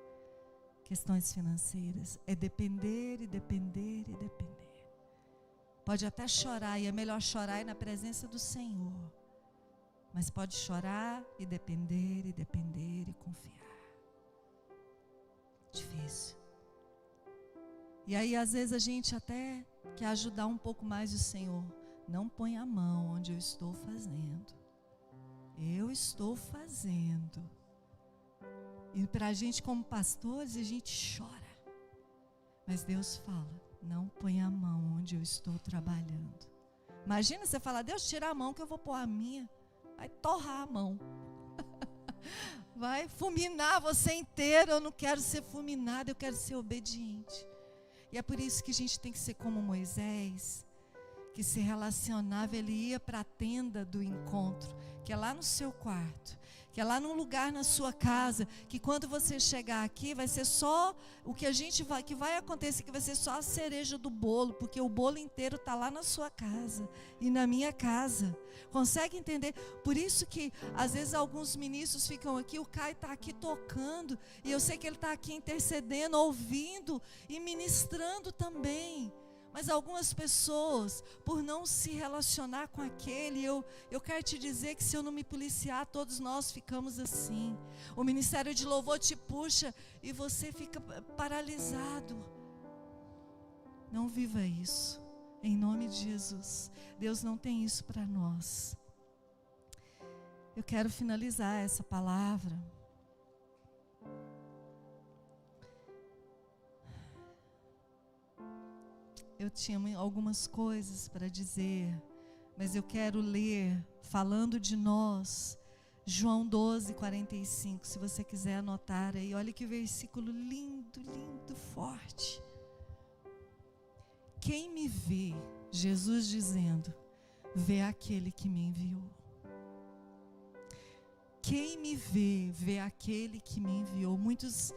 Questões financeiras. É depender e depender e depender. Pode até chorar, e é melhor chorar na presença do Senhor. Mas pode chorar e depender e confiar. Difícil. E aí às vezes a gente até quer ajudar um pouco mais o Senhor. Não põe a mão onde eu estou fazendo. Eu estou fazendo. E para a gente como pastores, a gente chora. Mas Deus fala, não põe a mão onde eu estou trabalhando. Imagina você falar, Deus, tira a mão que eu vou pôr a minha. Vai torrar a mão. Vai fulminar você inteiro. Eu não quero ser fulminado, eu quero ser obediente. E é por isso que a gente tem que ser como Moisés, que se relacionava, ele ia para a tenda do encontro, que é lá no seu quarto, que é lá num lugar na sua casa, que quando você chegar aqui vai ser só o que que vai acontecer, que vai ser só a cereja do bolo, porque o bolo inteiro está lá na sua casa e na minha casa. Consegue entender? Por isso que às vezes alguns ministros ficam aqui, o Caio está aqui tocando, e eu sei que ele está aqui intercedendo, ouvindo e ministrando também. Mas algumas pessoas, por não se relacionar com aquele, eu quero te dizer que se eu não me policiar, todos nós ficamos assim. O ministério de louvor te puxa e você fica paralisado. Não viva isso, em nome de Jesus. Deus não tem isso para nós. Eu quero finalizar essa palavra. Eu tinha algumas coisas para dizer, mas eu quero ler, falando de nós, João 12:45, se você quiser anotar aí, olha que versículo lindo, lindo, forte. Quem me vê, Jesus dizendo, vê aquele que me enviou. Quem me vê, vê aquele que me enviou. Muitos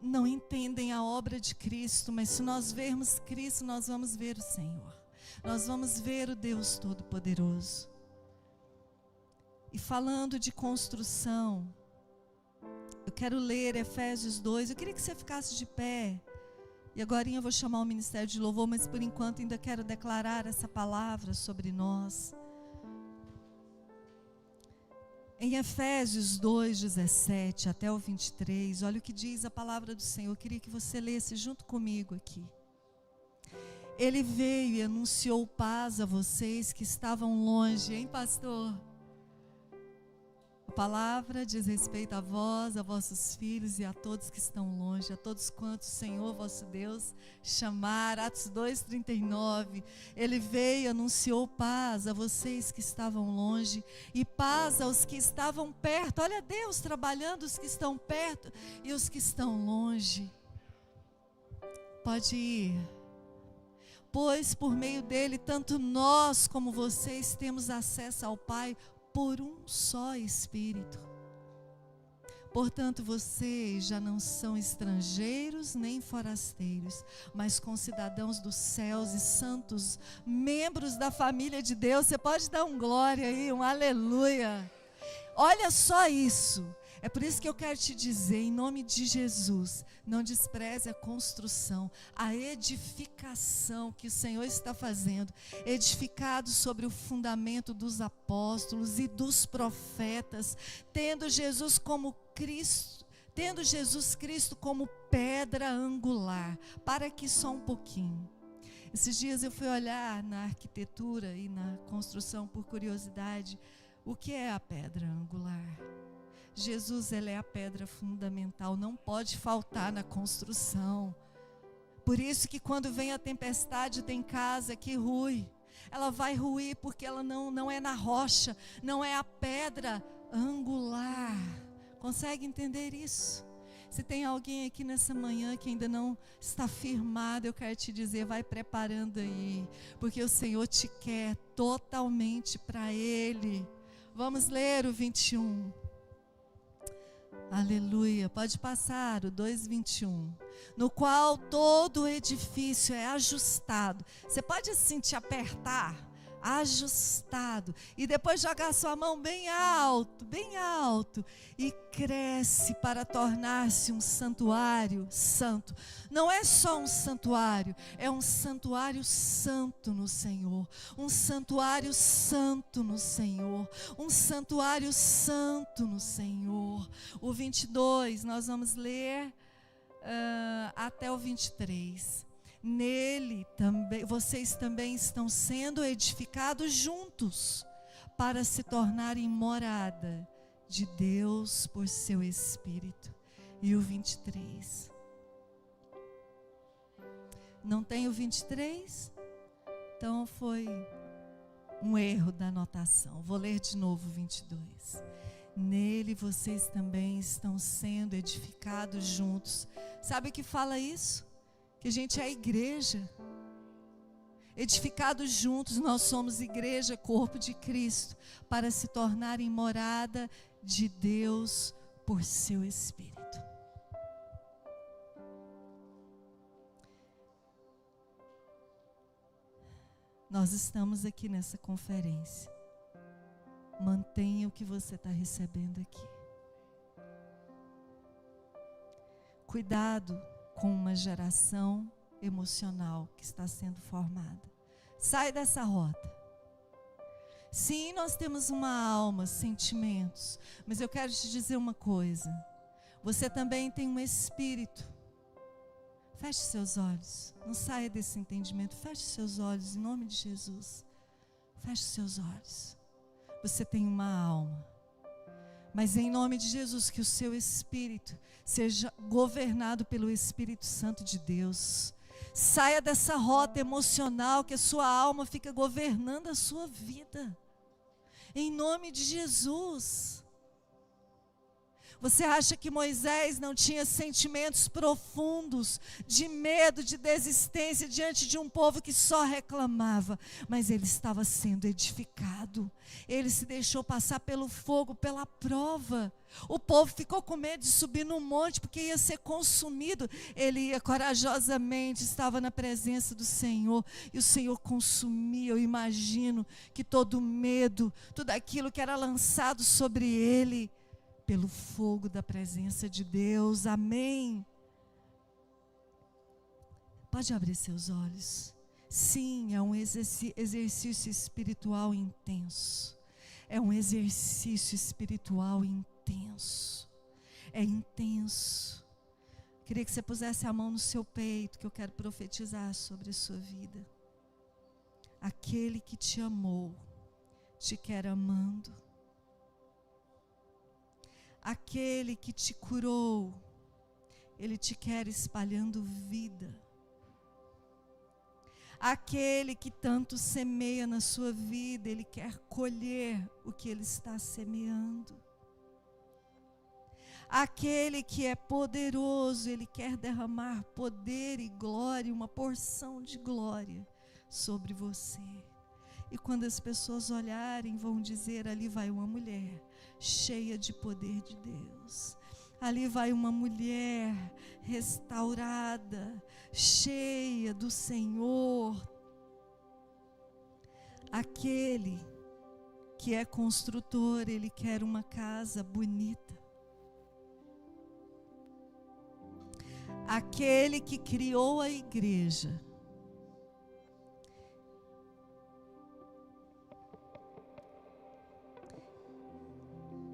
não entendem a obra de Cristo, mas se nós vermos Cristo, nós vamos ver o Senhor. Nós vamos ver o Deus Todo-Poderoso. E falando de construção, eu quero ler Efésios 2. Eu queria que você ficasse de pé. E agora eu vou chamar o Ministério de Louvor, mas por enquanto ainda quero declarar essa palavra sobre nós. Em Efésios 2:17 até o 23, olha o que diz a palavra do Senhor. Eu queria que você lesse junto comigo aqui. Ele veio e anunciou paz a vocês que estavam longe, hein, pastor? A palavra diz respeito a vós, a vossos filhos e a todos que estão longe, a todos quantos o Senhor, vosso Deus, chamar. Atos 2:39, Ele veio e anunciou paz a vocês que estavam longe e paz aos que estavam perto. Olha Deus trabalhando os que estão perto e os que estão longe. Pode ir. Pois por meio dele, tanto nós como vocês temos acesso ao Pai por um só Espírito. Portanto, vocês já não são estrangeiros nem forasteiros, mas concidadãos dos céus e santos, membros da família de Deus. Você pode dar um glória aí, um aleluia. Olha só isso. É por isso que eu quero te dizer, em nome de Jesus, não despreze a construção, a edificação que o Senhor está fazendo, edificado sobre o fundamento dos apóstolos e dos profetas, tendo Jesus Cristo como pedra angular. Para aqui só um pouquinho. Esses dias eu fui olhar na arquitetura e na construção por curiosidade, o que é a pedra angular? Jesus, ele é a pedra fundamental, não pode faltar na construção. Por isso que quando vem a tempestade, tem casa que rui. Ela vai ruir porque ela não é na rocha, não é a pedra angular. Consegue entender isso? Se tem alguém aqui nessa manhã que ainda não está firmado, eu quero te dizer, vai preparando aí, porque o Senhor te quer totalmente para Ele. Vamos ler o 21. Aleluia, pode passar o 2:21, no qual todo o edifício é ajustado. Você pode assim te apertar, ajustado, e depois jogar sua mão bem alto, e cresce para tornar-se um santuário santo. Não é só um santuário, é um santuário santo no Senhor, um santuário santo no Senhor, um santuário santo no Senhor. O 22, nós vamos ler até o 23. Nele também, vocês também estão sendo edificados juntos para se tornarem morada de Deus por seu Espírito. E o 23. Não tem o 23? Então foi um erro da anotação. Vou ler de novo o 22. Nele vocês também estão sendo edificados juntos. Sabe o que fala isso? Que a gente é a igreja, edificados juntos, nós somos igreja, corpo de Cristo, para se tornarem morada de Deus por seu Espírito. Nós estamos aqui nessa conferência, mantenha o que você está recebendo aqui. Cuidado com uma geração emocional que está sendo formada. Sai dessa rota. Sim, nós temos uma alma, sentimentos, mas eu quero te dizer uma coisa. Você também tem um espírito. Feche seus olhos. Não saia desse entendimento. Feche seus olhos em nome de Jesus. Feche seus olhos. Você tem uma alma. Mas em nome de Jesus, que o seu espírito seja governado pelo Espírito Santo de Deus. Saia dessa rota emocional que a sua alma fica governando a sua vida. Em nome de Jesus. Você acha que Moisés não tinha sentimentos profundos de medo, de desistência diante de um povo que só reclamava? Mas ele estava sendo edificado. Ele se deixou passar pelo fogo, pela prova. O povo ficou com medo de subir no monte porque ia ser consumido. Ele ia corajosamente, estava na presença do Senhor e o Senhor consumia. Eu imagino que todo medo, tudo aquilo que era lançado sobre ele, pelo fogo da presença de Deus. Amém. Pode abrir seus olhos. Sim, é um exercício espiritual intenso. É um exercício espiritual intenso. É intenso. Queria que você pusesse a mão no seu peito, que eu quero profetizar sobre a sua vida. Aquele que te amou, te quer amando. Aquele que te curou, Ele te quer espalhando vida. Aquele que tanto semeia na sua vida, Ele quer colher o que Ele está semeando. Aquele que é poderoso, Ele quer derramar poder e glória, uma porção de glória sobre você. E quando as pessoas olharem, vão dizer: ali vai uma mulher cheia de poder de Deus. Ali vai uma mulher restaurada, cheia do Senhor. Aquele que é construtor, Ele quer uma casa bonita. Aquele que criou a igreja,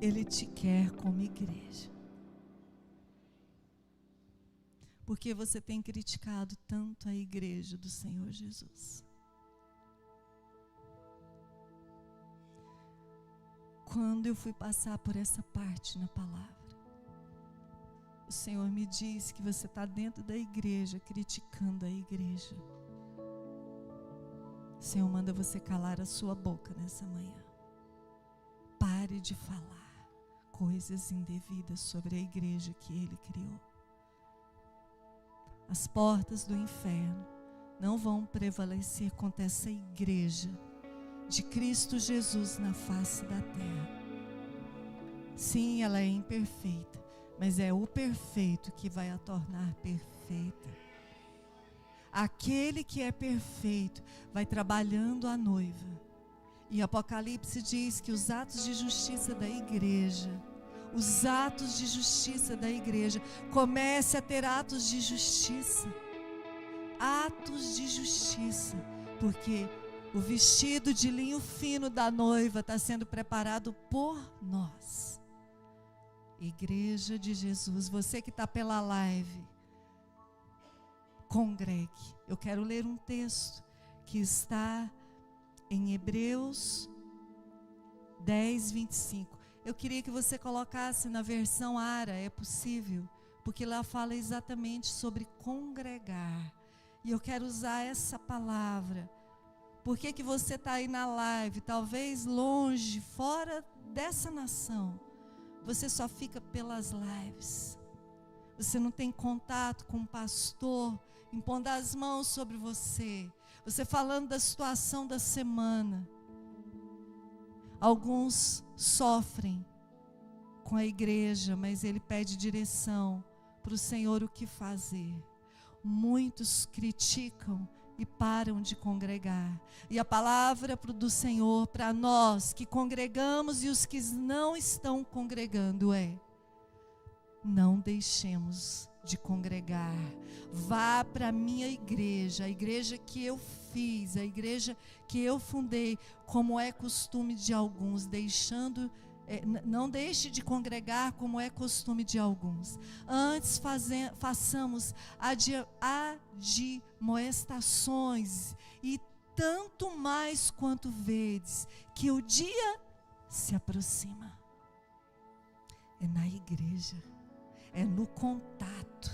Ele te quer como igreja. Porque você tem criticado tanto a igreja do Senhor Jesus? Quando eu fui passar por essa parte na palavra, o Senhor me disse que você está dentro da igreja, criticando a igreja. O Senhor manda você calar a sua boca nessa manhã. Pare de falar coisas indevidas sobre a igreja que Ele criou. As portas do inferno não vão prevalecer contra essa igreja de Cristo Jesus na face da terra. Sim, ela é imperfeita, mas é o perfeito que vai a tornar perfeita. Aquele que é perfeito vai trabalhando a noiva. E Apocalipse diz que os atos de justiça da igreja, comece a ter atos de justiça. Atos de justiça, porque o vestido de linho fino da noiva está sendo preparado por nós. Igreja de Jesus, você que está pela live, congregue. Eu quero ler um texto que está em Hebreus 10, 25. Eu queria que você colocasse na versão ARA, é possível, porque lá fala exatamente sobre congregar. E eu quero usar essa palavra. Por que você está aí na live, talvez longe, fora dessa nação? Você só fica pelas lives. Você não tem contato com o pastor impondo as mãos sobre você. Você falando da situação da semana. Alguns sofrem com a igreja, mas ele pede direção para o Senhor o que fazer. Muitos criticam e param de congregar. E a palavra do Senhor para nós que congregamos e os que não estão congregando é: não deixemos de congregar. Vá para a minha igreja, a igreja que eu fiz, a igreja que eu fundei, como é costume de alguns, não deixe de congregar como é costume de alguns. Antes façamos admoestações, e tanto mais quanto vedes que o dia se aproxima. É na igreja, é no contato,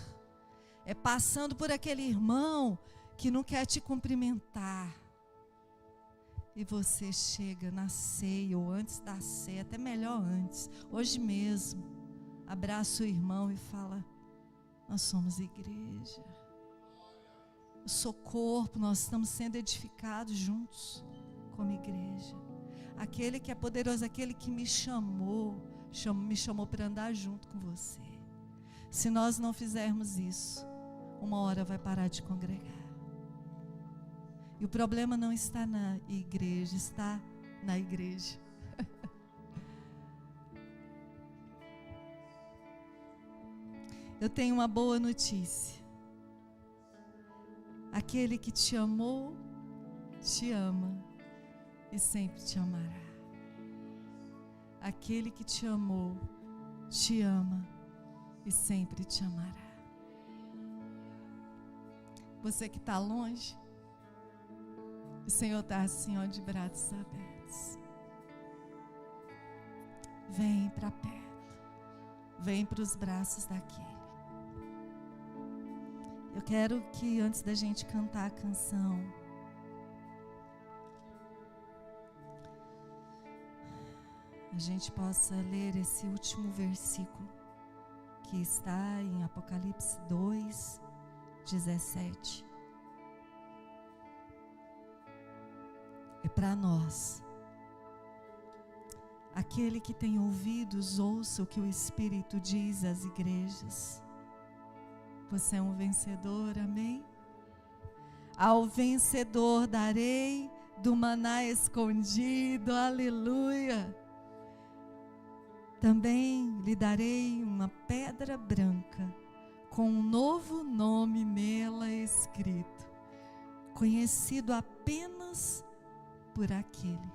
é passando por aquele irmão que não quer te cumprimentar, e você chega na ceia ou antes da ceia, até melhor antes, hoje mesmo, abraça o irmão e fala: nós somos igreja, eu sou corpo, nós estamos sendo edificados juntos como igreja. Aquele que é poderoso, aquele que me chamou para andar junto com você. Se nós não fizermos isso, uma hora vai parar de congregar. E o problema não está na igreja, está na igreja. Eu tenho uma boa notícia. Aquele que te amou, te ama e sempre te amará. Aquele que te amou, te ama e sempre te amará. Você que está longe, o Senhor está assim, ó, de braços abertos. Vem para perto. Vem para os braços daquele. Eu quero que antes da gente cantar a canção, a gente possa ler esse último versículo que está em Apocalipse 2, 17. É para nós. Aquele que tem ouvidos, ouça o que o Espírito diz às igrejas. Você é um vencedor, amém? Ao vencedor darei do maná escondido, aleluia. Também lhe darei uma pedra branca, com um novo nome nela escrito, conhecido apenas por aquele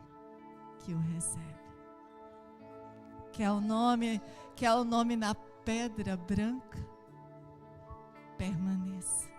que o recebe. Quer o nome na pedra branca? Permaneça.